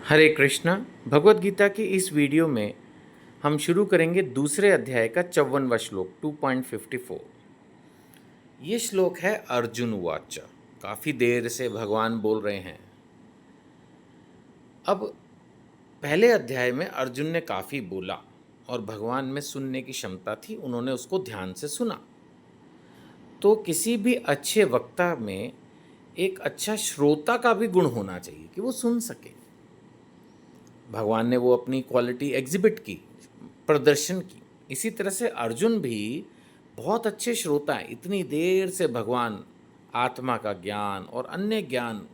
हरे कृष्णा। भगवत गीता की इस वीडियो में हम शुरू करेंगे दूसरे अध्याय का 54वां श्लोक 2.54। ये श्लोक है अर्जुन उवाच। काफ़ी देर से भगवान बोल रहे हैं। अब पहले अध्याय में अर्जुन ने काफ़ी बोला और भगवान में सुनने की क्षमता थी, उन्होंने उसको ध्यान से सुना। तो किसी भी अच्छे वक्ता में एक अच्छा श्रोता का भी गुण होना चाहिए कि वो सुन सके। भगवान ने वो अपनी क्वालिटी एग्जिबिट की, प्रदर्शन की। इसी तरह से अर्जुन भी बहुत अच्छे श्रोता हैं। इतनी देर से भगवान आत्मा का ज्ञान और अन्य ज्ञान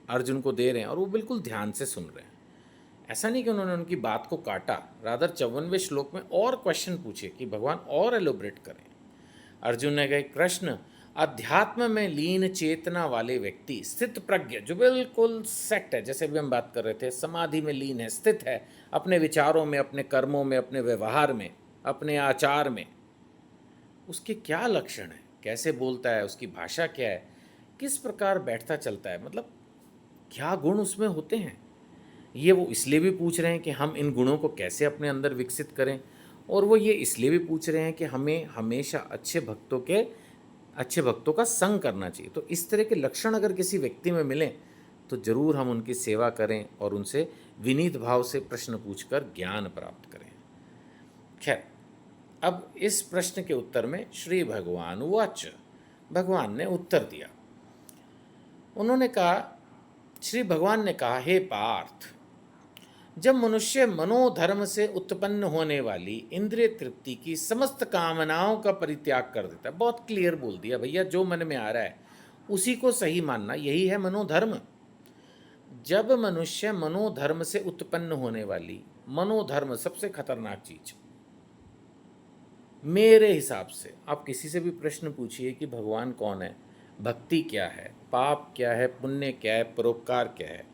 अर्जुन को दे रहे हैं और वो बिल्कुल ध्यान से सुन रहे हैं। ऐसा नहीं कि उन्होंने उनकी बात को काटा, रादर 54वें श्लोक में और क्वेश्चन पूछे कि भगवान और एलोबरेट करें। अर्जुन ने कहा, कृष्ण, अध्यात्म में लीन चेतना वाले व्यक्ति, स्थित प्रज्ञ, जो बिल्कुल सेट है, जैसे भी हम बात कर रहे थे, समाधि में लीन है, स्थित है अपने विचारों में, अपने कर्मों में, अपने व्यवहार में, अपने आचार में, उसके क्या लक्षण है, कैसे बोलता है, उसकी भाषा क्या है, किस प्रकार बैठता चलता है, मतलब क्या गुण उसमें होते हैं। ये वो इसलिए भी पूछ रहे हैं कि हम इन गुणों को कैसे अपने अंदर विकसित करें, और वो ये इसलिए भी पूछ रहे हैं कि हमें हमेशा अच्छे भक्तों का संग करना चाहिए। तो इस तरह के लक्षण अगर किसी व्यक्ति में मिलें तो ज़रूर हम उनकी सेवा करें और उनसे विनीत भाव से प्रश्न पूछकर ज्ञान प्राप्त करें। खैर, अब इस प्रश्न के उत्तर में श्री भगवान उवाच, भगवान ने उत्तर दिया। उन्होंने कहा, श्री भगवान ने कहा, हे पार्थ, जब मनुष्य मनोधर्म से उत्पन्न होने वाली इंद्रिय तृप्ति की समस्त कामनाओं का परित्याग कर देता है, बहुत क्लियर बोल दिया भैया, जो मन में आ रहा है उसी को सही मानना, यही है मनोधर्म। जब मनुष्य मनोधर्म से उत्पन्न होने वाली, मनोधर्म सबसे खतरनाक चीज मेरे हिसाब से। आप किसी से भी प्रश्न पूछिए कि भगवान कौन है, भक्ति क्या है, पाप क्या है, पुण्य क्या है, परोपकार क्या है,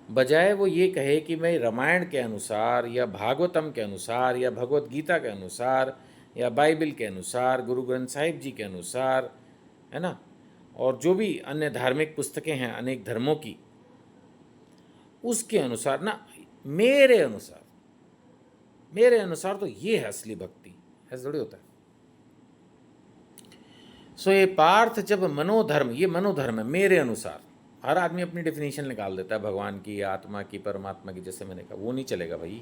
बजाय वो ये कहे कि मैं रामायण के अनुसार या भागवतम के अनुसार या भगवत गीता के अनुसार या बाइबल के अनुसार, गुरु ग्रंथ साहिब जी के अनुसार, है ना, और जो भी अन्य धार्मिक पुस्तकें हैं अनेक धर्मों की, उसके अनुसार ना, मेरे अनुसार तो ये है असली भक्ति। ऐसा थोड़ी होता है। सो ये पार्थ, जब मनोधर्म, ये मनोधर्म है मेरे अनुसार। हर आदमी अपनी डेफिनेशन निकाल देता है भगवान की, आत्मा की, परमात्मा की, जैसे मैंने कहा, वो नहीं चलेगा भाई।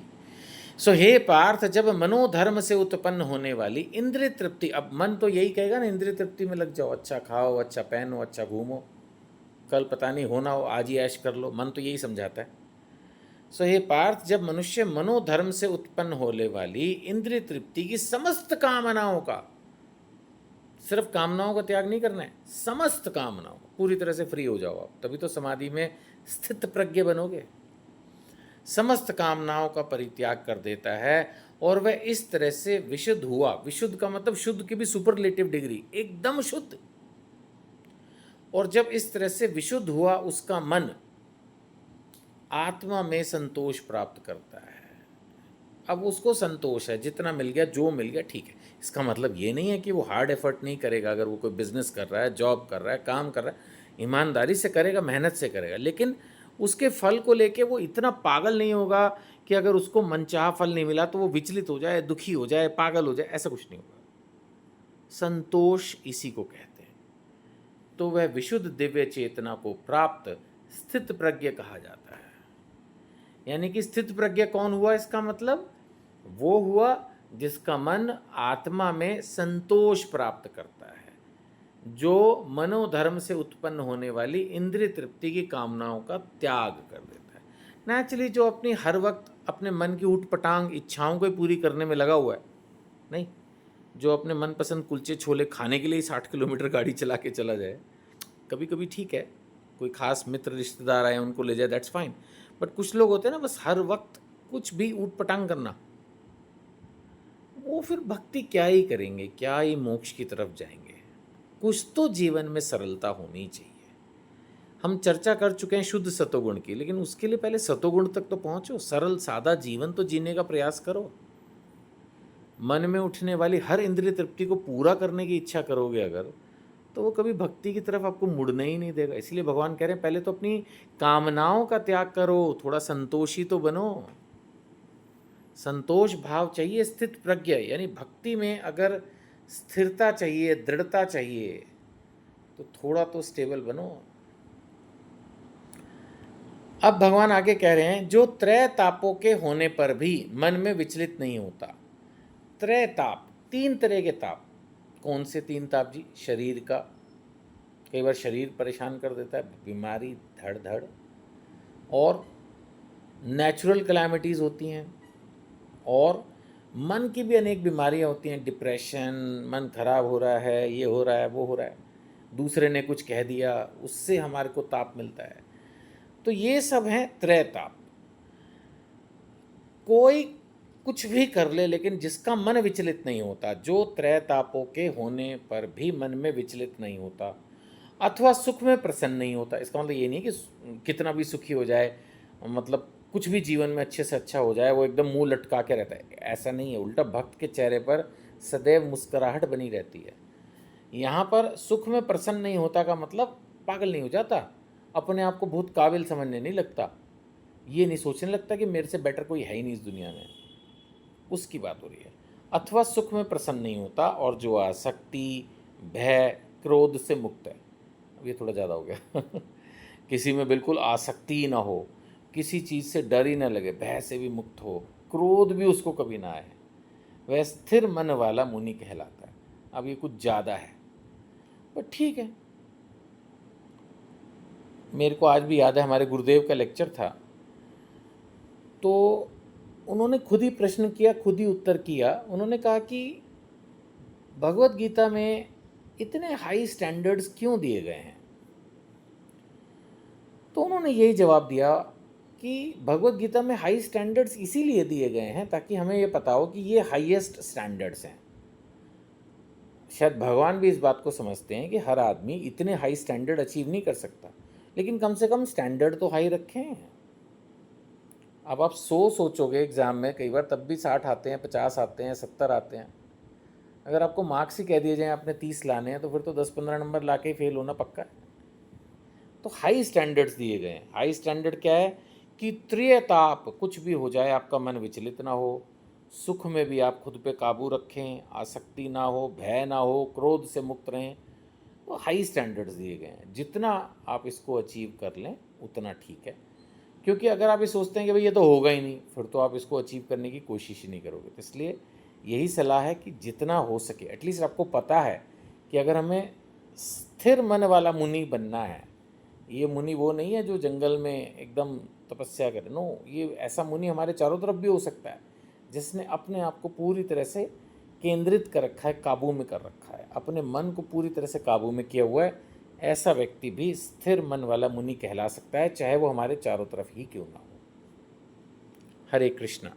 सो हे पार्थ, जब मनोधर्म से उत्पन्न होने वाली इंद्रिय तृप्ति, अब मन तो यही कहेगा ना, इंद्रिय तृप्ति में लग जाओ, अच्छा खाओ, अच्छा पहनो, अच्छा घूमो, कल पता नहीं होना हो, आज ही ऐश कर लो, मन तो यही समझाता है। सो हे पार्थ, जब मनुष्य मनोधर्म से उत्पन्न होने वाली इंद्रिय तृप्ति की समस्त कामनाओं का, सिर्फ कामनाओं का त्याग नहीं करना है, समस्त कामनाओं, पूरी तरह से फ्री हो जाओ आप, तभी तो समाधि में स्थित प्रज्ञ बनोगे। समस्त कामनाओं का परित्याग कर देता है और वह इस तरह से विशुद्ध हुआ। विशुद्ध का मतलब शुद्ध की भी सुपरलेटिव डिग्री, एकदम शुद्ध। और जब इस तरह से विशुद्ध हुआ, उसका मन आत्मा में संतोष प्राप्त करता है। अब उसको संतोष है, जितना मिल गया, जो मिल गया ठीक है। इसका मतलब ये नहीं है कि वो हार्ड एफर्ट नहीं करेगा। अगर वो कोई बिजनेस कर रहा है, जॉब कर रहा है, काम कर रहा है, ईमानदारी से करेगा, मेहनत से करेगा, लेकिन उसके फल को लेके वो इतना पागल नहीं होगा कि अगर उसको मनचाहा फल नहीं मिला तो वो विचलित हो जाए, दुखी हो जाए, पागल हो जाए, ऐसा कुछ नहीं होगा। संतोष इसी को कहते हैं। तो वह विशुद्ध दिव्य चेतना को प्राप्त स्थित प्रज्ञ कहा जाता है। यानी कि स्थित प्रज्ञ कौन हुआ, इसका मतलब वो हुआ जिसका मन आत्मा में संतोष प्राप्त करता है, जो मनोधर्म से उत्पन्न होने वाली इंद्रिय तृप्ति की कामनाओं का त्याग कर देता है। नेचुरली जो अपनी हर वक्त अपने मन की ऊटपटांग इच्छाओं को ही पूरी करने में लगा हुआ है, नहीं, जो अपने मनपसंद कुलचे छोले खाने के लिए 60 किलोमीटर गाड़ी चला के चला जाए, कभी कभी ठीक है, कोई खास मित्र रिश्तेदार आए उनको ले जाए, दैट्स फाइन। बट कुछ लोग होते हैं ना, बस हर वक्त कुछ भी ऊटपटांग करना, वो फिर भक्ति क्या ही करेंगे, क्या ही मोक्ष की तरफ जाएंगे। कुछ तो जीवन में सरलता होनी चाहिए। हम चर्चा कर चुके हैं शुद्ध सतोगुण की, लेकिन उसके लिए पहले सतोगुण तक तो पहुंचो। सरल सादा जीवन तो जीने का प्रयास करो। मन में उठने वाली हर इंद्रिय तृप्ति को पूरा करने की इच्छा करोगे अगर, तो वो कभी भक्ति की तरफ आपको मुड़ने ही नहीं देगा। इसलिए भगवान कह रहे हैं पहले तो अपनी कामनाओं का त्याग करो, थोड़ा संतोषी तो बनो। संतोष भाव चाहिए, स्थित प्रज्ञ, यानी भक्ति में अगर स्थिरता चाहिए, दृढ़ता चाहिए, तो थोड़ा तो स्टेबल बनो। अब भगवान आगे कह रहे हैं जो त्रय तापों के होने पर भी मन में विचलित नहीं होता। त्रय ताप, तीन तरह के ताप। कौन से तीन ताप जी? शरीर का, कई बार शरीर परेशान कर देता है, बीमारी, धड़ धड़, और नेचुरल कैलामिटीज़ होती हैं, और मन की भी अनेक बीमारियां होती हैं, डिप्रेशन, मन खराब हो रहा है, ये हो रहा है, वो हो रहा है, दूसरे ने कुछ कह दिया, उससे हमारे को ताप मिलता है। तो ये सब हैं त्रय ताप। कोई कुछ भी कर ले, लेकिन जिसका मन विचलित नहीं होता, जो त्रय तापों के होने पर भी मन में विचलित नहीं होता, अथवा सुख में प्रसन्न नहीं होता। इसका मतलब ये नहीं कि कितना भी सुखी हो जाए, मतलब कुछ भी जीवन में अच्छे से अच्छा हो जाए, वो एकदम मुंह लटका के रहता है, ऐसा नहीं है। उल्टा भक्त के चेहरे पर सदैव मुस्कुराहट बनी रहती है। यहाँ पर सुख में प्रसन्न नहीं होता का मतलब पागल नहीं हो जाता, अपने आप को बहुत काबिल समझने नहीं लगता, ये नहीं सोचने लगता कि मेरे से बेटर कोई है ही नहीं इस दुनिया में, उसकी बात हो रही है। अथवा सुख में प्रसन्न नहीं होता, और जो आसक्ति, भय, क्रोध से मुक्त है। अब ये थोड़ा ज़्यादा हो गया किसी में बिल्कुल आसक्ति ही ना हो, किसी चीज़ से डर ही ना लगे, भय से भी मुक्त हो, क्रोध भी उसको कभी ना आए, वह स्थिर मन वाला मुनि कहलाता है। अब ये कुछ ज़्यादा है, पर ठीक है। मेरे को आज भी याद है, हमारे गुरुदेव का लेक्चर था, तो उन्होंने खुद ही प्रश्न किया, खुद ही उत्तर किया। उन्होंने कहा कि भगवत गीता में इतने हाई स्टैंडर्ड्स क्यों दिए गए हैं? तो उन्होंने यही जवाब दिया कि भगवत गीता में हाई स्टैंडर्ड्स इसीलिए दिए गए हैं ताकि हमें ये पता हो कि ये हाईएस्ट स्टैंडर्ड्स हैं। शायद भगवान भी इस बात को समझते हैं कि हर आदमी इतने हाई स्टैंडर्ड अचीव नहीं कर सकता, लेकिन कम से कम स्टैंडर्ड तो हाई रखे हैं। अब आप 100 सोचोगे एग्ज़ाम में, कई बार तब भी 60 आते हैं, 50 आते हैं, 70 आते हैं। अगर आपको मार्क्स ही कह दिए जाएँ आपने 30 लाने हैं, तो फिर तो 10-15 नंबर ला के ही फेल होना पक्का है। तो हाई स्टैंडर्ड्स दिए गए हैं। हाई स्टैंडर्ड क्या है कि त्रियताप, कुछ भी हो जाए आपका मन विचलित ना हो, सुख में भी आप खुद पे काबू रखें, आसक्ति ना हो, भय ना हो, क्रोध से मुक्त रहें। तो हाई स्टैंडर्ड्स दिए गए हैं। जितना आप इसको अचीव कर लें उतना ठीक है, क्योंकि अगर आप ये सोचते हैं कि भाई ये तो होगा ही नहीं, फिर तो आप इसको अचीव करने की कोशिश ही नहीं करोगे। तो इसलिए यही सलाह है कि जितना हो सके, एटलीस्ट आपको पता है कि अगर हमें स्थिर मन वाला मुनि बनना है, ये मुनि वो नहीं है जो जंगल में एकदम तपस्या करे, नो, ये ऐसा मुनि हमारे चारों तरफ भी हो सकता है जिसने अपने आप को पूरी तरह से केंद्रित कर रखा है, काबू में कर रखा है, अपने मन को पूरी तरह से काबू में किया हुआ है। ऐसा व्यक्ति भी स्थिर मन वाला मुनि कहला सकता है, चाहे वो हमारे चारों तरफ ही क्यों ना हो। हरे कृष्णा।